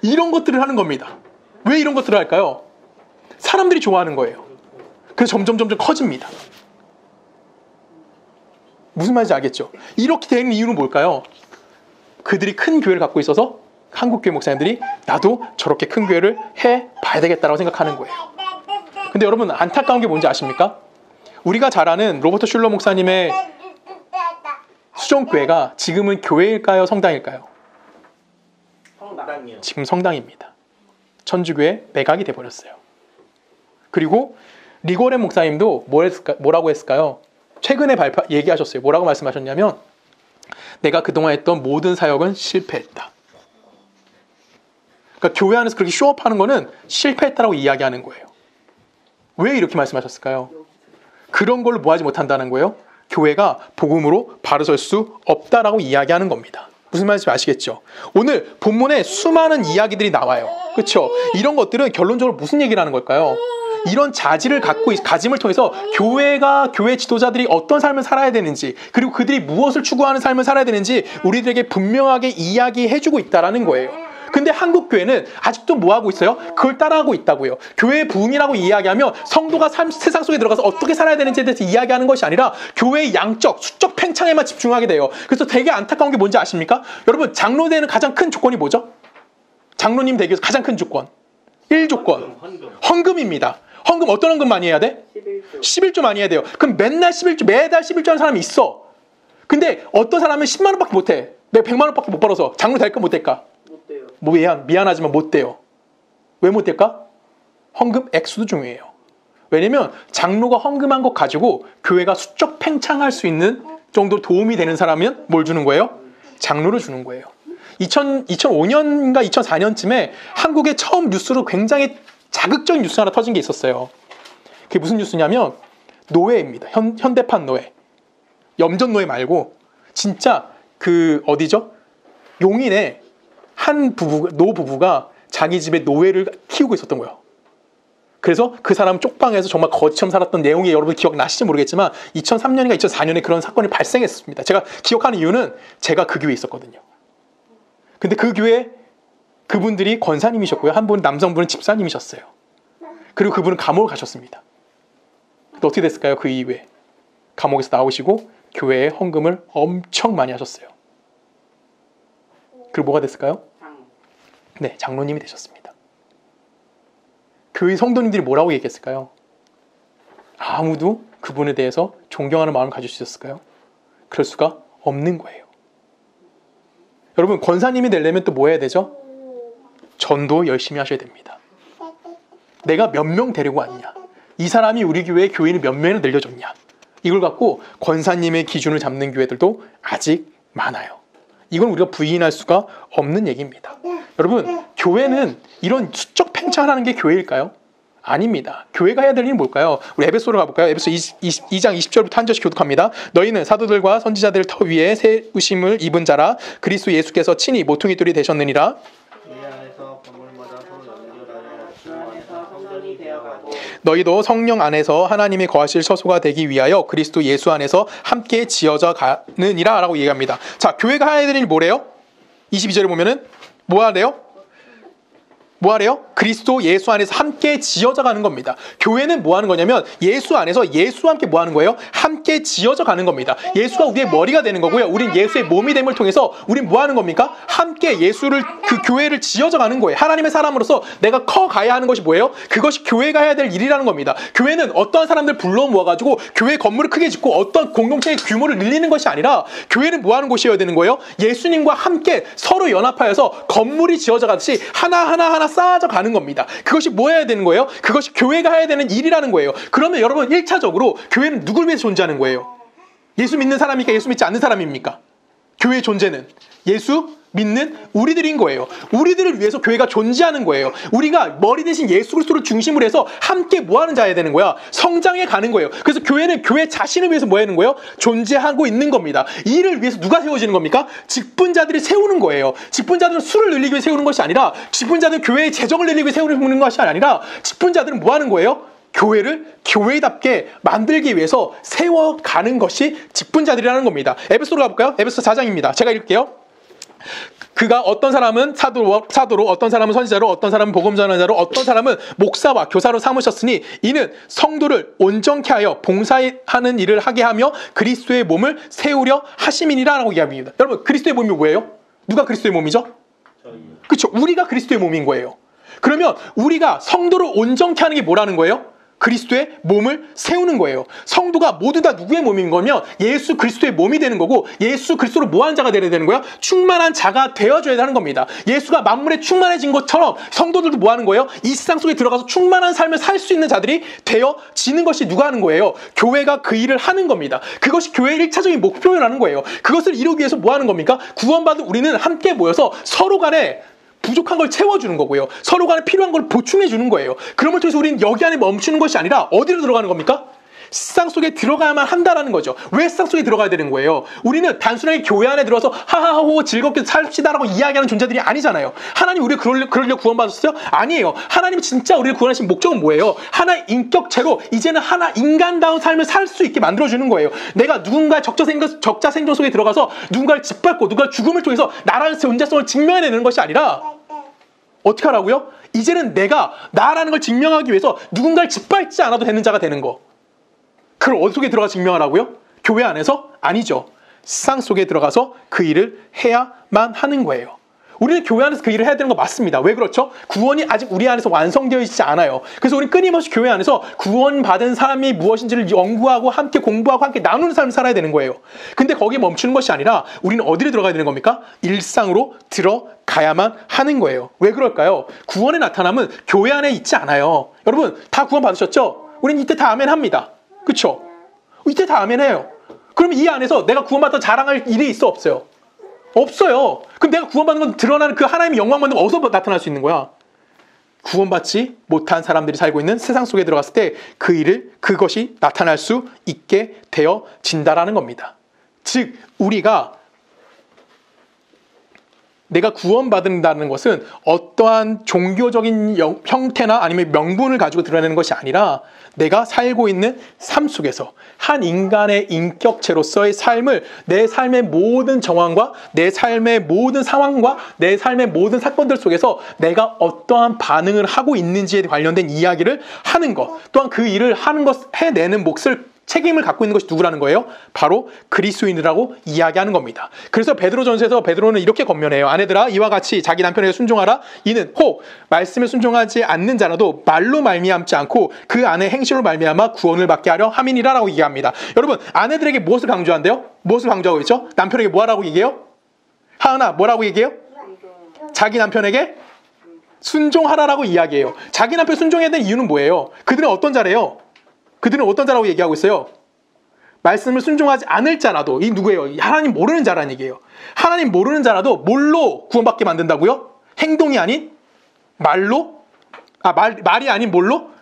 이런 것들을 하는 겁니다. 왜 이런 것들을 할까요? 사람들이 좋아하는 거예요. 그래서 점점 커집니다. 무슨 말인지 알겠죠? 이렇게 되는 이유는 뭘까요? 그들이 큰 교회를 갖고 있어서 한국교회 목사님들이 나도 저렇게 큰 교회를 해봐야 되겠다라고 생각하는 거예요. 근데 여러분 안타까운 게 뭔지 아십니까? 우리가 잘 아는 로버트 슐러 목사님의 수정교회가 지금은 교회일까요? 성당일까요? 성당이요. 지금 성당입니다. 천주교회 매각이 돼버렸어요. 그리고 리고렌 목사님도 뭐라고 했을까요? 최근에 얘기하셨어요. 뭐라고 말씀하셨냐면 내가 그동안 했던 모든 사역은 실패했다. 그러니까 교회 안에서 그렇게 쇼업하는 거는 실패했다라고 이야기하는 거예요. 왜 이렇게 말씀하셨을까요? 그런 걸 뭐 하지 못한다는 거예요? 교회가 복음으로 바로 설 수 없다라고 이야기하는 겁니다. 무슨 말인지 아시겠죠? 오늘 본문에 수많은 이야기들이 나와요. 그렇죠? 이런 것들은 결론적으로 무슨 얘기를 하는 걸까요? 이런 자질을 가짐을 통해서 교회가, 교회 지도자들이 어떤 삶을 살아야 되는지, 그리고 그들이 무엇을 추구하는 삶을 살아야 되는지 우리들에게 분명하게 이야기해주고 있다라는 거예요. 근데 한국 교회는 아직도 뭐 하고 있어요? 그걸 따라하고 있다고요. 교회의 부흥이라고 이야기하며 성도가 세상 속에 들어가서 어떻게 살아야 되는지에 대해서 이야기하는 것이 아니라 교회의 양적, 수적 팽창에만 집중하게 돼요. 그래서 되게 안타까운 게 뭔지 아십니까? 여러분, 장로 되는 가장 큰 조건이 뭐죠? 장로님 되기 위해서 가장 큰 조건. 1조건. 헌금입니다. 헌금, 어떤 헌금 많이 해야 돼? 11조 많이 해야 돼요. 그럼 맨날 11조, 매달 11조 하는 사람이 있어. 근데 어떤 사람은 10만 원밖에 못 해. 내가 100만 원밖에 못 벌어서 장로 될까 못 될까? 못 돼요. 뭐 미안하지만 못 돼요. 왜 못 될까? 헌금 액수도 중요해요. 왜냐면 장로가 헌금한 것 가지고 교회가 수적 팽창할 수 있는 정도 도움이 되는 사람은 뭘 주는 거예요? 장로를 주는 거예요. 2005년인가 2004년쯤에 한국에 처음 뉴스로 굉장히 자극적인 뉴스 하나 터진 게 있었어요. 그게 무슨 뉴스냐면 노예입니다. 현대판 노예. 염전 노예 말고 진짜 그 어디죠? 용인에 한 노부부가 자기 집에 노예를 키우고 있었던 거예요. 그래서 그 사람 쪽방에서 정말 거지처럼 살았던 내용이 여러분 기억나실지 모르겠지만 2003년인가 2004년에 그런 사건이 발생했습니다. 제가 기억하는 이유는 제가 그 교회에 있었거든요. 근데 그 교회 그분들이 권사님이셨고요. 한 분 남성분은 집사님이셨어요. 그리고 그분은 감옥을 가셨습니다. 근데 어떻게 됐을까요? 그 이후에 감옥에서 나오시고 교회에 헌금을 엄청 많이 하셨어요. 그리고 뭐가 됐을까요? 네, 장로님이 되셨습니다. 교회 성도님들이 뭐라고 얘기했을까요? 아무도 그분에 대해서 존경하는 마음을 가질 수 있었을까요? 그럴 수가 없는 거예요. 여러분, 권사님이 되려면 또 뭐 해야 되죠? 전도 열심히 하셔야 됩니다. 내가 몇 명 데리고 왔냐? 이 사람이 우리 교회에 교인을 몇 명을 늘려줬냐? 이걸 갖고 권사님의 기준을 잡는 교회들도 아직 많아요. 이건 우리가 부인할 수가 없는 얘기입니다. 여러분, 교회는 이런 수적 팽창하는 게 교회일까요? 아닙니다. 교회가 해야 될 일은 뭘까요? 우리 에베소로 가볼까요? 에베소 2장 20절부터 한 절씩 교독합니다. 너희는 사도들과 선지자들 터 위에 세우심을 입은 자라 그리스도 예수께서 친히 모퉁이돌이 되셨느니라. 이 안에서 건물마다 서로 연결하여 주 안에서 성전이 되어가고 너희도 성령 안에서 하나님이 거하실 처소가 되기 위하여 그리스도 예수 안에서 함께 지어져 가느니라 라고 얘기합니다. 자, 교회가 해야 될 일이 뭐래요? 22절에 보면은 뭐 하래요? 뭐 하래요? 그리스도 예수 안에서 함께 지어져 가는 겁니다. 교회는 뭐 하는 거냐면 예수 안에서 예수와 함께 뭐 하는 거예요? 함께 지어져 가는 겁니다. 예수가 우리의 머리가 되는 거고요. 우린 예수의 몸이 됨을 통해서 우린 뭐 하는 겁니까? 함께 예수를, 그 교회를 지어져 가는 거예요. 하나님의 사람으로서 내가 커 가야 하는 것이 뭐예요? 그것이 교회가 해야 될 일이라는 겁니다. 교회는 어떠한 사람들 불러 모아가지고 교회 건물을 크게 짓고 어떤 공동체의 규모를 늘리는 것이 아니라 교회는 뭐 하는 곳이어야 되는 거예요? 예수님과 함께 서로 연합하여서 건물이 지어져 가듯이 하나하나 쌓아져 가는 겁니다. 그것이 뭐 해야 되는 거예요? 그것이 교회가 해야 되는 일이라는 거예요. 그러면 여러분 1차적으로 교회는 누굴 위해서 존재하는 거예요? 예수 믿는 사람입니까? 예수 믿지 않는 사람입니까? 교회의 존재는 예수 믿는 우리들인 거예요. 우리들을 위해서 교회가 존재하는 거예요. 우리가 머리 대신 예수 그리스도를 중심으로 해서 함께 뭐 하는 자야 되는 거야? 성장해 가는 거예요. 그래서 교회는 교회 자신을 위해서 뭐 하는 거예요? 존재하고 있는 겁니다. 이를 위해서 누가 세워지는 겁니까? 직분자들이 세우는 거예요. 직분자들은 수를 늘리기 위해 세우는 것이 아니라, 직분자들은 교회의 재정을 늘리기 위해 세우는 것이 아니라, 직분자들은 뭐 하는 거예요? 교회를 교회답게 만들기 위해서 세워가는 것이 직분자들이라는 겁니다. 에베소로 가볼까요? 에베소 4장입니다. 제가 읽을게요. 그가 어떤 사람은 사도로 어떤 사람은 선지자로 어떤 사람은 복음 전하자로 어떤 사람은 목사와 교사로 삼으셨으니 이는 성도를 온전케 하여 봉사하는 일을 하게 하며 그리스도의 몸을 세우려 하심이니라 라고 이야기합니다. 여러분, 그리스도의 몸이 뭐예요? 누가 그리스도의 몸이죠? 그렇죠. 우리가 그리스도의 몸인 거예요. 그러면 우리가 성도를 온전케 하는 게 뭐라는 거예요? 그리스도의 몸을 세우는 거예요. 성도가 모두 다 누구의 몸인 거면 예수 그리스도의 몸이 되는 거고, 예수 그리스도로 뭐한 자가 되어야 되는 거예요? 충만한 자가 되어줘야 하는 겁니다. 예수가 만물에 충만해진 것처럼 성도들도 뭐 하는 거예요? 이 세상 속에 들어가서 충만한 삶을 살 수 있는 자들이 되어지는 것이 누가 하는 거예요? 교회가 그 일을 하는 겁니다. 그것이 교회의 1차적인 목표라는 거예요. 그것을 이루기 위해서 뭐 하는 겁니까? 구원받은 우리는 함께 모여서 서로 간에 부족한 걸 채워주는 거고요. 서로 간에 필요한 걸 보충해 주는 거예요. 그럼을 통해서 우리는 여기 안에 멈추는 것이 아니라 어디로 들어가는 겁니까? 세상 속에 들어가야만 한다라는 거죠. 왜 세상 속에 들어가야 되는 거예요? 우리는 단순하게 교회 안에 들어서 하하하호 즐겁게 삽시다라고 이야기하는 존재들이 아니잖아요. 하나님 우리를 그러려 구원받았어요? 아니에요. 하나님 진짜 우리를 구원하신 목적은 뭐예요? 하나의 인격체로 이제는 하나 인간다운 삶을 살 수 있게 만들어주는 거예요. 내가 누군가의 적자 생존 속에 들어가서 누군가를 짓밟고 누군가의 죽음을 통해서 나라는 존재성을 증명해내는 것이 아니라 어떻게 하라고요? 이제는 내가 나라는 걸 증명하기 위해서 누군가를 짓밟지 않아도 되는 자가 되는 거. 그걸 어디 속에 들어가 증명하라고요? 교회 안에서? 아니죠. 세상 속에 들어가서 그 일을 해야만 하는 거예요. 우리는 교회 안에서 그 일을 해야 되는 거 맞습니다. 왜 그렇죠? 구원이 아직 우리 안에서 완성되어 있지 않아요. 그래서 우리는 끊임없이 교회 안에서 구원받은 사람이 무엇인지를 연구하고 함께 공부하고 함께 나누는 삶을 살아야 되는 거예요. 근데 거기에 멈추는 것이 아니라 우리는 어디로 들어가야 되는 겁니까? 일상으로 들어가야만 하는 거예요. 왜 그럴까요? 구원의 나타남은 교회 안에 있지 않아요. 여러분 다 구원 받으셨죠? 우리는 이때 다 아멘 합니다. 그렇죠? 이때 다 아멘 해요. 그러면 이 안에서 내가 구원받다 자랑할 일이 있어 없어요? 없어요. 그럼 내가 구원받는 건 드러나는 그 하나님의 영광 받는 건 어디서 나타날 수 있는 거야? 구원받지 못한 사람들이 살고 있는 세상 속에 들어갔을 때 그것이 나타날 수 있게 되어진다라는 겁니다. 즉 우리가 내가 구원받는다는 것은 어떠한 종교적인 형태나 아니면 명분을 가지고 드러내는 것이 아니라 내가 살고 있는 삶 속에서 한 인간의 인격체로서의 삶을 내 삶의 모든 정황과 내 삶의 모든 상황과 내 삶의 모든 사건들 속에서 내가 어떠한 반응을 하고 있는지에 관련된 이야기를 하는 것, 또한 그 일을 하는 것, 해내는 몫을 책임을 갖고 있는 것이 누구라는 거예요? 바로 그리스도인이라고 이야기하는 겁니다. 그래서 베드로전서에서 베드로는 이렇게 권면해요. 아내들아 이와 같이 자기 남편에게 순종하라. 이는 혹 말씀에 순종하지 않는 자라도 말로 말미암지 않고 그 안에 행실로 말미암아 구원을 받게 하려 함이니라라고 얘기합니다. 여러분 아내들에게 무엇을 강조한대요? 무엇을 강조하고 있죠? 남편에게 뭐하라고 얘기해요? 하은아 뭐라고 얘기해요? 자기 남편에게 순종하라라고 이야기해요. 자기 남편 순종해야 되는 이유는 뭐예요? 그들은 어떤 자래요? 그들은 어떤 자라고 얘기하고 있어요? 말씀을 순종하지 않을 자라도, 이 누구예요? 하나님 모르는 자라는 얘기예요. 하나님 모르는 자라도 뭘로 구원받게 만든다고요? 행동이 아닌 말로? 말이 아닌 뭘로?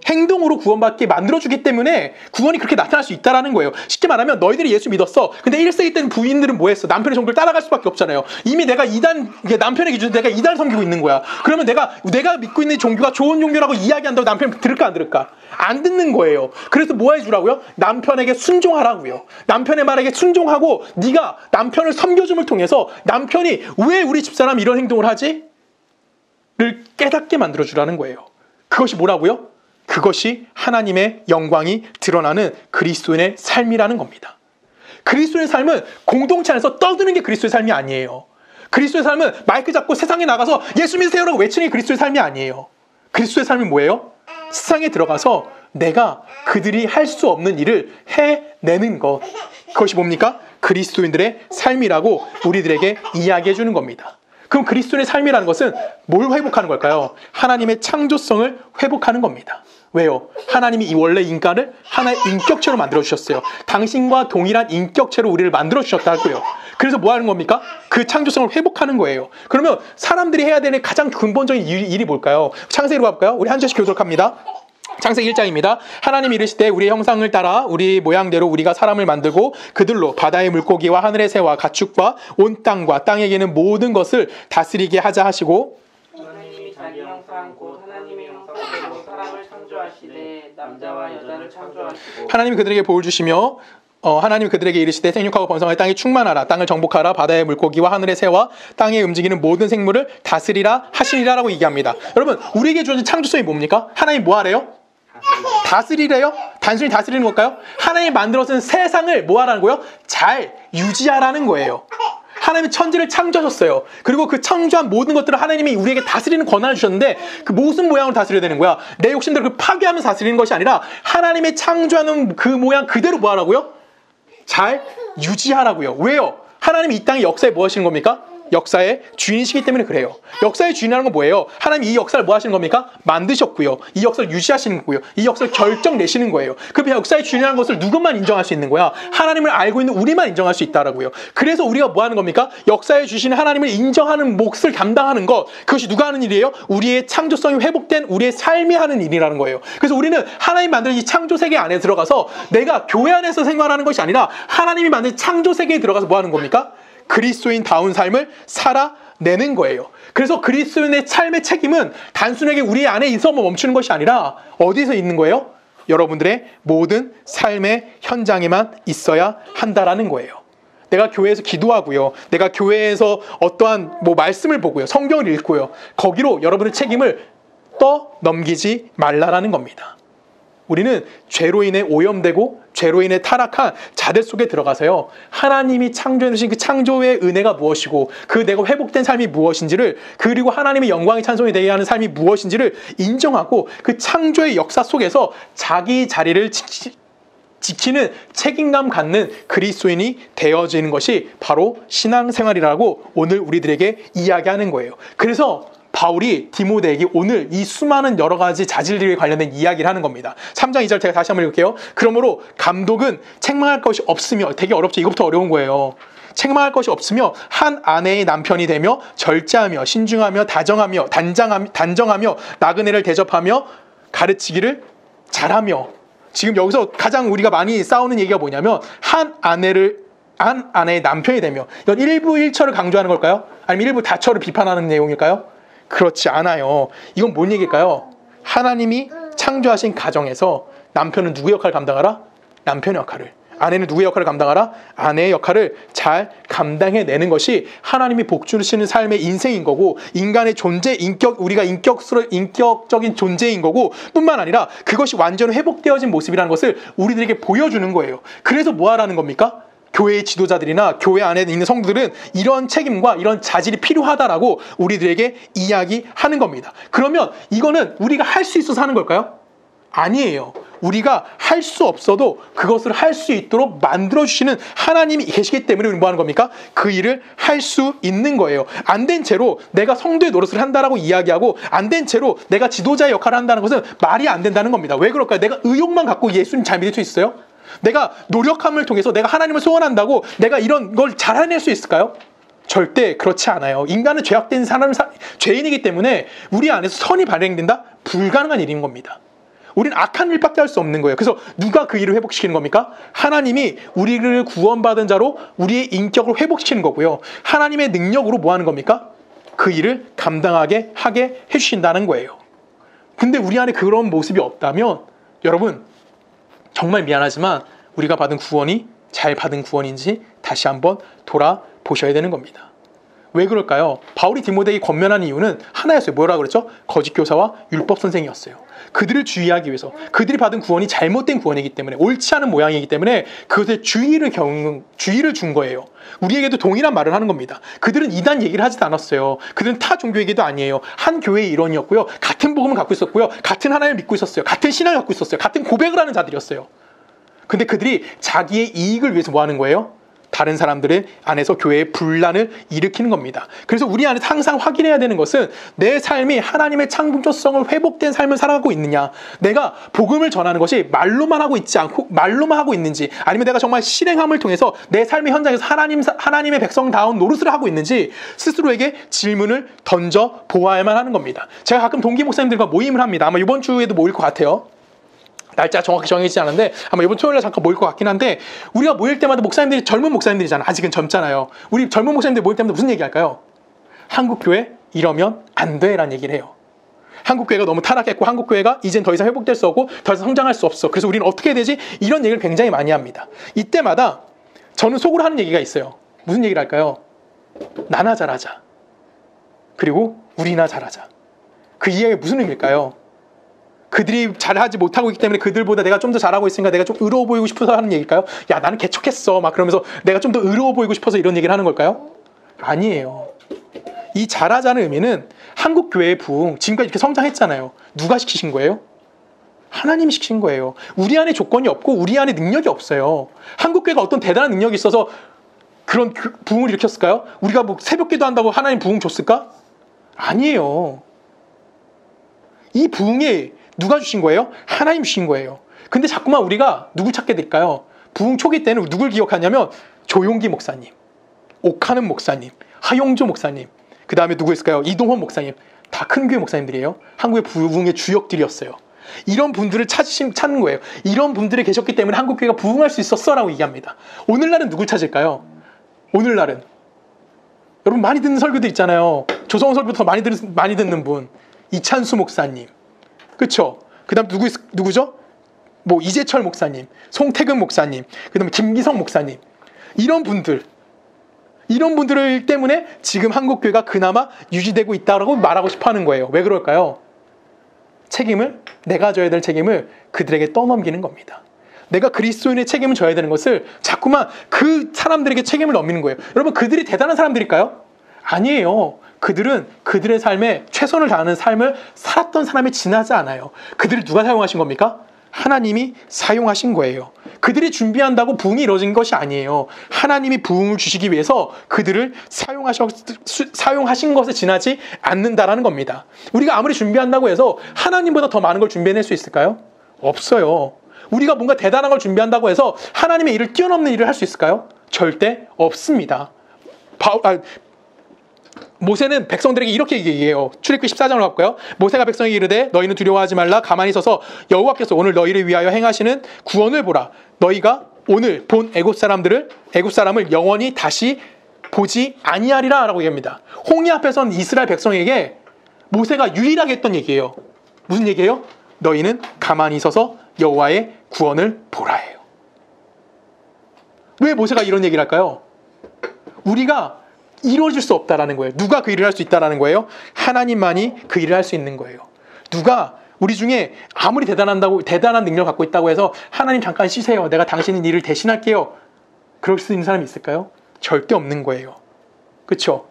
행동으로 구원받게 만들어주기 때문에 구원이 그렇게 나타날 수 있다는 거예요. 쉽게 말하면 너희들이 예수 믿었어. 근데 1세기 때는 부인들은 뭐 했어? 남편의 종교를 따라갈 수밖에 없잖아요. 이미 내가 남편의 기준으로 내가 이단을 섬기고 있는 거야. 그러면 내가 믿고 있는 종교가 좋은 종교라고 이야기한다고 남편이 들을까 안 들을까? 안 듣는 거예요. 그래서 뭐 해주라고요? 남편에게 순종하라고요. 남편의 말에게 순종하고 네가 남편을 섬겨줌을 통해서 남편이 왜 우리 집사람이 이런 행동을 하지? 를 깨닫게 만들어주라는 거예요. 그것이 뭐라고요? 그것이 하나님의 영광이 드러나는 그리스도인의 삶이라는 겁니다. 그리스도의 삶은 공동체 안에서 떠드는 게 그리스도의 삶이 아니에요. 그리스도의 삶은 마이크 잡고 세상에 나가서 예수 믿으세요라고 외치는 게 그리스도의 삶이 아니에요. 그리스도의 삶이 뭐예요? 세상에 들어가서 내가 그들이 할 수 없는 일을 해내는 것. 그것이 뭡니까? 그리스도인들의 삶이라고 우리들에게 이야기해 주는 겁니다. 그럼 그리스도인의 삶이라는 것은 뭘 회복하는 걸까요? 하나님의 창조성을 회복하는 겁니다. 왜요? 하나님이 이 원래 인간을 하나의 인격체로 만들어주셨어요. 당신과 동일한 인격체로 우리를 만들어주셨다고요. 그래서 뭐 하는 겁니까? 그 창조성을 회복하는 거예요. 그러면 사람들이 해야 되는 가장 근본적인 일이 뭘까요? 창세기로 가볼까요? 우리 한 절씩 교도록 합니다. 창세기 1장입니다. 하나님이 이르시되 우리의 형상을 따라 우리 모양대로 우리가 사람을 만들고 그들로 바다의 물고기와 하늘의 새와 가축과 온 땅과 땅에 기는 모든 것을 다스리게 하자 하시고 하나님이 자기 형상 곧 하나님의 형상대로 사람을 창조하시되 남자와 여자를 창조하시고 하나님이 그들에게 복을 주시며 하나님 그들에게 이르시되 생육하고 번성하여 땅에 충만하라 땅을 정복하라 바다의 물고기와 하늘의 새와 땅에 움직이는 모든 생물을 다스리라 하시니라라고 얘기합니다. 여러분 우리에게 주어진 창조성이 뭡니까? 하나님 뭐 하래요? 다스리래요? 단순히 다스리는 걸까요? 하나님이 만들어진 세상을 뭐 하라는 거예요? 잘 유지하라는 거예요. 하나님이 천지를 창조하셨어요. 그리고 그 창조한 모든 것들을 하나님이 우리에게 다스리는 권한을 주셨는데 그 무슨 모양으로 다스려야 되는 거야? 내 욕심대로 그 파괴하면서 다스리는 것이 아니라 하나님의 창조하는 그 모양 그대로 뭐 하라고요? 잘 유지하라고요. 왜요? 하나님이 이 땅의 역사에 뭐 하시는 겁니까? 역사의 주인이시기 때문에 그래요. 역사의 주인이라는 건 뭐예요? 하나님이 이 역사를 뭐 하시는 겁니까? 만드셨고요. 이 역사를 유지하시는 거고요. 이 역사를 결정 내시는 거예요. 그 역사의 주인이라는 것을 누구만 인정할 수 있는 거야? 하나님을 알고 있는 우리만 인정할 수 있다라고요. 그래서 우리가 뭐 하는 겁니까? 역사에 주시는 하나님을 인정하는 몫을 감당하는 것. 그것이 누가 하는 일이에요? 우리의 창조성이 회복된 우리의 삶이 하는 일이라는 거예요. 그래서 우리는 하나님 만든 이 창조 세계 안에 들어가서 내가 교회 안에서 생활하는 것이 아니라 하나님이 만든 창조 세계에 들어가서 뭐 하는 겁니까? 그리스도인다운 삶을 살아내는 거예요. 그래서 그리스도인의 삶의 책임은 단순하게 우리 안에 있어 멈추는 것이 아니라 어디서 있는 거예요? 여러분들의 모든 삶의 현장에만 있어야 한다라는 거예요. 내가 교회에서 기도하고요. 내가 교회에서 어떠한 말씀을 보고요. 성경을 읽고요. 거기로 여러분의 책임을 떠넘기지 말라라는 겁니다. 우리는 죄로 인해 오염되고 죄로 인해 타락한 자들 속에 들어가서요, 하나님이 창조해 주신 그 창조의 은혜가 무엇이고 그 내가 회복된 삶이 무엇인지를, 그리고 하나님의 영광의 찬송이 되게 하는 삶이 무엇인지를 인정하고 그 창조의 역사 속에서 자기 자리를 지키는 책임감 갖는 그리스도인이 되어지는 것이 바로 신앙생활이라고 오늘 우리들에게 이야기하는 거예요. 그래서 바울이 디모데에게 오늘 이 수많은 여러 가지 자질들에 관련된 이야기를 하는 겁니다. 3장 2절 제가 다시 한번 읽을게요. 그러므로 감독은 책망할 것이 없으며, 되게 어렵죠. 이것부터 어려운 거예요. 책망할 것이 없으며 한 아내의 남편이 되며 절제하며 신중하며 단정하며 나그네를 대접하며 가르치기를 잘하며. 지금 여기서 가장 우리가 많이 싸우는 얘기가 뭐냐면 한 아내의 남편이 되며. 이건 일부 일처를 강조하는 걸까요? 아니면 일부 다처를 비판하는 내용일까요? 그렇지 않아요. 이건 뭔 얘기일까요? 하나님이 창조하신 가정에서 남편은 누구의 역할을 감당하라? 남편의 역할을. 아내는 누구의 역할을 감당하라? 아내의 역할을 잘 감당해내는 것이 하나님이 복 주시는 삶의 인생인 거고, 인간의 존재, 우리가 인격적인 존재인 거고, 뿐만 아니라 그것이 완전히 회복되어진 모습이라는 것을 우리들에게 보여주는 거예요. 그래서 뭐 하라는 겁니까? 교회의 지도자들이나 교회 안에 있는 성도들은 이런 책임과 이런 자질이 필요하다라고 우리들에게 이야기하는 겁니다. 그러면 이거는 우리가 할 수 있어서 하는 걸까요? 아니에요. 우리가 할 수 없어도 그것을 할 수 있도록 만들어주시는 하나님이 계시기 때문에 우리는 뭐 하는 겁니까? 그 일을 할 수 있는 거예요. 안 된 채로 내가 성도의 노릇을 한다라고 이야기하고, 안 된 채로 내가 지도자의 역할을 한다는 것은 말이 안 된다는 겁니다. 왜 그럴까요? 내가 의욕만 갖고 예수님 잘 믿을 수 있어요? 내가 노력함을 통해서 내가 하나님을 소원한다고 내가 이런 걸 잘 해낼 수 있을까요? 절대 그렇지 않아요. 인간은 죄악된 죄인이기 때문에 우리 안에서 선이 발행된다? 불가능한 일인 겁니다. 우리는 악한 일밖에 할 수 없는 거예요. 그래서 누가 그 일을 회복시키는 겁니까? 하나님이 우리를 구원받은 자로 우리의 인격을 회복시키는 거고요. 하나님의 능력으로 뭐 하는 겁니까? 그 일을 감당하게 하게 해주신다는 거예요. 근데 우리 안에 그런 모습이 없다면 여러분, 정말 미안하지만 우리가 받은 구원이 잘 받은 구원인지 다시 한번 돌아보셔야 되는 겁니다. 왜 그럴까요? 바울이 디모데에게 권면하는 이유는 하나였어요. 뭐라고 그랬죠? 거짓 교사와 율법 선생이었어요. 그들을 주의하기 위해서, 그들이 받은 구원이 잘못된 구원이기 때문에, 옳지 않은 모양이기 때문에 그것에 주의를 준 거예요. 우리에게도 동일한 말을 하는 겁니다. 그들은 이단 얘기를 하지도 않았어요. 그들은 타 종교 얘기도 아니에요. 한 교회의 일원이었고요. 같은 복음을 갖고 있었고요. 같은 하나님을 믿고 있었어요. 같은 신앙을 갖고 있었어요. 같은 고백을 하는 자들이었어요. 근데 그들이 자기의 이익을 위해서 뭐 하는 거예요? 다른 사람들의 안에서 교회의 분란을 일으키는 겁니다. 그래서 우리 안에서 항상 확인해야 되는 것은 내 삶이 하나님의 창조성을 회복된 삶을 살아가고 있느냐, 내가 복음을 전하는 것이 말로만 하고 있지 않고 말로만 하고 있는지, 아니면 내가 정말 실행함을 통해서 내 삶의 현장에서 하나님의 백성다운 노릇을 하고 있는지 스스로에게 질문을 던져 보아야만 하는 겁니다. 제가 가끔 동기 목사님들과 모임을 합니다. 아마 이번 주에도 모일 것 같아요. 날짜 정확히 정해지지 않은데 아마 이번 토요일에 잠깐 모일 것 같긴 한데, 우리가 모일 때마다 목사님들이 젊은 목사님들이잖아. 아직은 젊잖아요. 우리 젊은 목사님들 모일 때마다 무슨 얘기할까요? 한국교회 이러면 안 돼 라는 얘기를 해요. 한국교회가 너무 타락했고 한국교회가 이젠 더 이상 회복될 수 없고 더 이상 성장할 수 없어. 그래서 우리는 어떻게 해야 되지? 이런 얘기를 굉장히 많이 합니다. 이때마다 저는 속으로 하는 얘기가 있어요. 무슨 얘기를 할까요? 나나 잘하자. 그리고 우리나 잘하자. 그 이야기가 무슨 의미일까요? 그들이 잘하지 못하고 있기 때문에 그들보다 내가 좀 더 잘하고 있으니까 내가 좀 의로워 보이고 싶어서 하는 얘기일까요? 야, 나는 개척했어 막 그러면서 내가 좀 더 의로워 보이고 싶어서 이런 얘기를 하는 걸까요? 아니에요. 이 잘하자는 의미는 한국교회의 부흥, 지금까지 이렇게 성장했잖아요. 누가 시키신 거예요? 하나님이 시킨 거예요. 우리 안에 조건이 없고 우리 안에 능력이 없어요. 한국교회가 어떤 대단한 능력이 있어서 그런 부흥을 일으켰을까요? 우리가 뭐 새벽기도 한다고 하나님 부흥 줬을까? 아니에요. 이 부흥이 누가 주신 거예요? 하나님 주신 거예요. 근데 자꾸만 우리가 누굴 찾게 될까요? 부흥 초기 때는 누굴 기억하냐면 조용기 목사님, 옥하는 목사님, 하용조 목사님, 그 다음에 누구 있을까요? 이동헌 목사님. 다 큰 교회 목사님들이에요. 한국의 부흥의 주역들이었어요. 이런 분들을 찾는 거예요. 이런 분들이 계셨기 때문에 한국교회가 부흥할 수 있었어라고 얘기합니다. 오늘날은 누굴 찾을까요? 오늘날은 여러분 많이 듣는 설교들 있잖아요. 조성원 설교부터 많이 듣는 분, 이찬수 목사님, 그렇죠? 그다음 누구죠? 뭐 이재철 목사님, 송태근 목사님, 그다음에 김기성 목사님, 이런 분들 때문에 지금 한국교회가 그나마 유지되고 있다라고 말하고 싶어하는 거예요. 왜 그럴까요? 내가 져야 될 책임을 그들에게 떠넘기는 겁니다. 내가 그리스도인의 책임을 져야 되는 것을 자꾸만 그 사람들에게 책임을 넘기는 거예요. 여러분, 그들이 대단한 사람들일까요? 아니에요. 그들은 그들의 삶에 최선을 다하는 삶을 살았던 사람이 지나지 않아요. 그들을 누가 사용하신 겁니까? 하나님이 사용하신 거예요. 그들이 준비한다고 부흥이 이루어진 것이 아니에요. 하나님이 부흥을 주시기 위해서 그들을 사용하신 것에 지나지 않는다라는 겁니다. 우리가 아무리 준비한다고 해서 하나님보다 더 많은 걸 준비해낼 수 있을까요? 없어요. 우리가 뭔가 대단한 걸 준비한다고 해서 하나님의 일을 뛰어넘는 일을 할 수 있을까요? 절대 없습니다. 모세는 백성들에게 이렇게 얘기해요. 출애굽기 14장을 봤고요. 모세가 백성에게 이르되 너희는 두려워하지 말라. 가만히 서서 여호와께서 오늘 너희를 위하여 행하시는 구원을 보라. 너희가 오늘 본 애굽 사람을 영원히 다시 보지 아니하리라 라고 얘기합니다. 홍해 앞에선 이스라엘 백성에게 모세가 유일하게 했던 얘기예요. 무슨 얘기예요? 너희는 가만히 서서 여호와의 구원을 보라예요. 왜 모세가 이런 얘기를 할까요? 우리가 이루어질 수 없다라는 거예요. 누가 그 일을 할 수 있다라는 거예요? 하나님만이 그 일을 할 수 있는 거예요. 누가 우리 중에 아무리 대단한 능력을 갖고 있다고 해서 하나님 잠깐 쉬세요. 내가 당신의 일을 대신할게요. 그럴 수 있는 사람이 있을까요? 절대 없는 거예요. 그렇죠?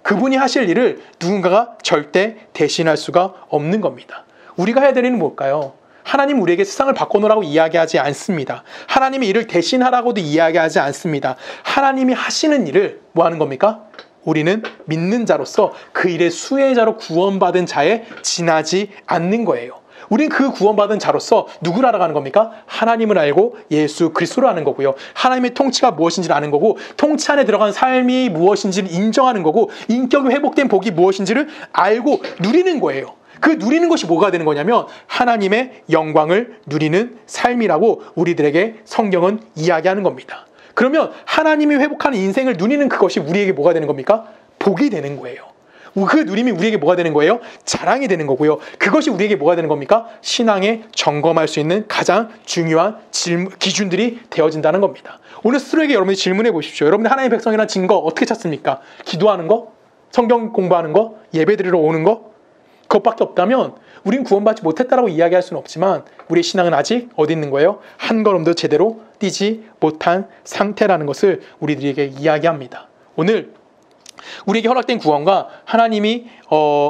그분이 하실 일을 누군가가 절대 대신할 수가 없는 겁니다. 우리가 해야 될 일은 뭘까요? 하나님 우리에게 세상을 바꿔놓으라고 이야기하지 않습니다. 하나님의 일을 대신하라고도 이야기하지 않습니다. 하나님이 하시는 일을 뭐 하는 겁니까? 우리는 믿는 자로서 그 일의 수혜자로 구원받은 자에 지나지 않는 거예요. 우리는 그 구원받은 자로서 누구를 알아가는 겁니까? 하나님을 알고 예수 그리스도를 아는 거고요. 하나님의 통치가 무엇인지를 아는 거고, 통치 안에 들어간 삶이 무엇인지를 인정하는 거고, 인격이 회복된 복이 무엇인지를 알고 누리는 거예요. 그 누리는 것이 뭐가 되는 거냐면 하나님의 영광을 누리는 삶이라고 우리들에게 성경은 이야기하는 겁니다. 그러면 하나님이 회복하는 인생을 누리는 그것이 우리에게 뭐가 되는 겁니까? 복이 되는 거예요. 그 누림이 우리에게 뭐가 되는 거예요? 자랑이 되는 거고요. 그것이 우리에게 뭐가 되는 겁니까? 신앙에 점검할 수 있는 가장 중요한 기준들이 되어진다는 겁니다. 오늘 스스로에게 여러분이 질문해 보십시오. 여러분들 하나님의 백성이라는 증거 어떻게 찾습니까? 기도하는 거? 성경 공부하는 거? 예배드리러 오는 거? 그것밖에 없다면 우린 구원받지 못했다라고 이야기할 수는 없지만 우리의 신앙은 아직 어디 있는 거예요? 한 걸음도 제대로 뛰지 못한 상태라는 것을 우리들에게 이야기합니다. 오늘 우리에게 허락된 구원과 하나님이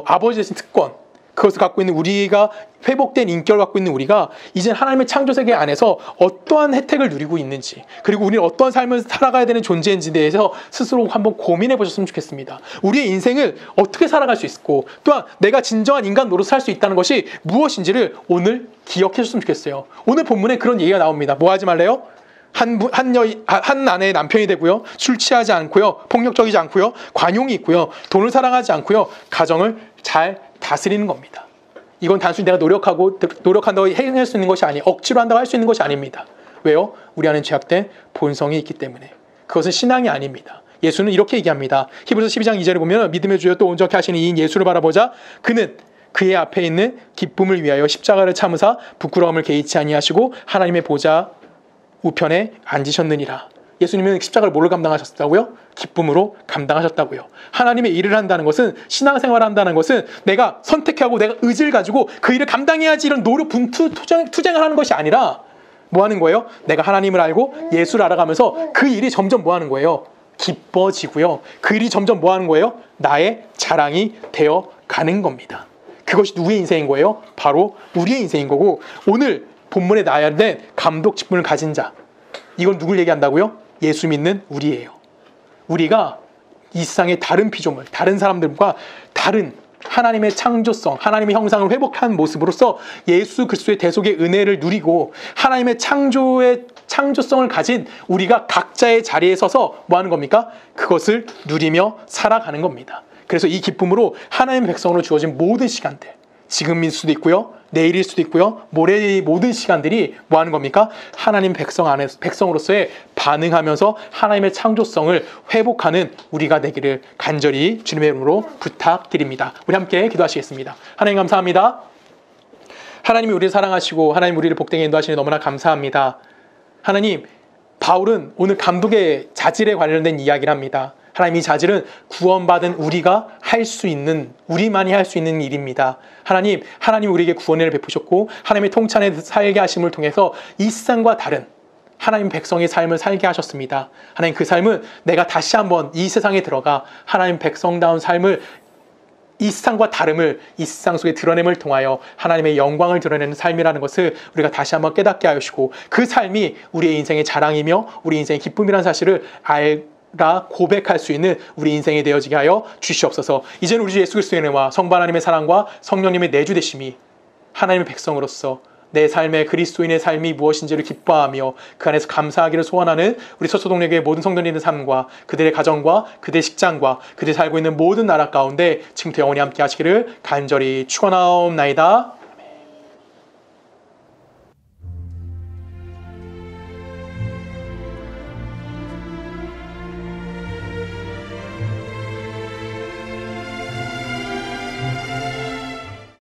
아버지 되신 특권, 그것을 갖고 있는 우리가 회복된 인격을 갖고 있는 우리가 이제 하나님의 창조세계 안에서 어떠한 혜택을 누리고 있는지, 그리고 우리는 어떠한 삶을 살아가야 되는 존재인지에 대해서 스스로 한번 고민해 보셨으면 좋겠습니다. 우리의 인생을 어떻게 살아갈 수 있고, 또한 내가 진정한 인간 노릇을 할 수 있다는 것이 무엇인지를 오늘 기억해 줬으면 좋겠어요. 오늘 본문에 그런 얘기가 나옵니다. 뭐 하지 말래요? 한 아내의 남편이 되고요, 술 취하지 않고요, 폭력적이지 않고요, 관용이 있고요, 돈을 사랑하지 않고요, 가정을 잘 다스리는 겁니다. 이건 단순히 내가 노력한다고 해낼 수 있는 것이 아니에요. 억지로 한다고 할 수 있는 것이 아닙니다. 왜요? 우리 안에 죄악된 본성이 있기 때문에. 그것은 신앙이 아닙니다. 예수는 이렇게 얘기합니다. 히브리서 12장 2절에 보면 믿음의 주여 또 온전케 하시는 이인 예수를 바라보자. 그는 그의 앞에 있는 기쁨을 위하여 십자가를 참으사 부끄러움을 개의치 아니하시고 하나님의 보좌 우편에 앉으셨느니라. 예수님은 십자가를 뭘로 감당하셨다고요? 기쁨으로 감당하셨다고요. 하나님의 일을 한다는 것은, 신앙생활을 한다는 것은 내가 선택하고 내가 의지를 가지고 그 일을 감당해야지 이런 노력, 분투, 투쟁을 하는 것이 아니라 뭐 하는 거예요? 내가 하나님을 알고 예수를 알아가면서 그 일이 점점 뭐 하는 거예요? 기뻐지고요. 그 일이 점점 뭐 하는 거예요? 나의 자랑이 되어 가는 겁니다. 그것이 누구의 인생인 거예요? 바로 우리의 인생인 거고, 오늘 본문에 나와야 된 감독 직분을 가진 자, 이건 누굴 얘기한다고요? 예수 믿는 우리예요. 우리가 이 세상의 다른 피조물, 다른 사람들과 다른 하나님의 창조성, 하나님의 형상을 회복한 모습으로서 예수 그리스도의 대속의 은혜를 누리고 하나님의 창조성을 가진 우리가 각자의 자리에 서서 뭐 하는 겁니까? 그것을 누리며 살아가는 겁니다. 그래서 이 기쁨으로 하나님의 백성으로 주어진 모든 시간들, 지금일 수도 있고요, 내일일 수도 있고요, 모레의 모든 시간들이 뭐 하는 겁니까? 하나님 백성으로서의 반응하면서 하나님의 창조성을 회복하는 우리가 되기를 간절히 주님의 이름으로 부탁드립니다. 우리 함께 기도하시겠습니다. 하나님 감사합니다. 하나님이 우리를 사랑하시고 하나님 우리를 복되게 인도하시니 너무나 감사합니다. 하나님, 바울은 오늘 감독의 자질에 관련된 이야기를 합니다. 하나님, 이 자질은 구원받은 우리가 할 수 있는, 우리만이 할 수 있는 일입니다. 하나님 우리에게 구원을 베푸셨고 하나님의 통찬에 살게 하심을 통해서 이 세상과 다른 하나님 백성의 삶을 살게 하셨습니다. 하나님, 그 삶은 내가 다시 한번 이 세상에 들어가 하나님 백성다운 삶을, 이 세상과 다름을 이 세상 속에 드러냄을 통하여 하나님의 영광을 드러내는 삶이라는 것을 우리가 다시 한번 깨닫게 하시고, 그 삶이 우리의 인생의 자랑이며 우리 인생의 기쁨이라는 사실을 알아 고백할 수 있는 우리 인생이 되어지게 하여 주시옵소서. 이제는 우리 주 예수 그리스도의 은혜와 성부 하나님의 사랑과 성령님의 내주되심이 하나님의 백성으로서 내 삶의 그리스도인의 삶이 무엇인지를 기뻐하며 그 안에서 감사하기를 소원하는 우리 서초동네교회 모든 성도님의 삶과 그들의 가정과 그들의 직장과 그들이 살고 있는 모든 나라 가운데 지금부터 영원히 함께 하시기를 간절히 축원하옵나이다.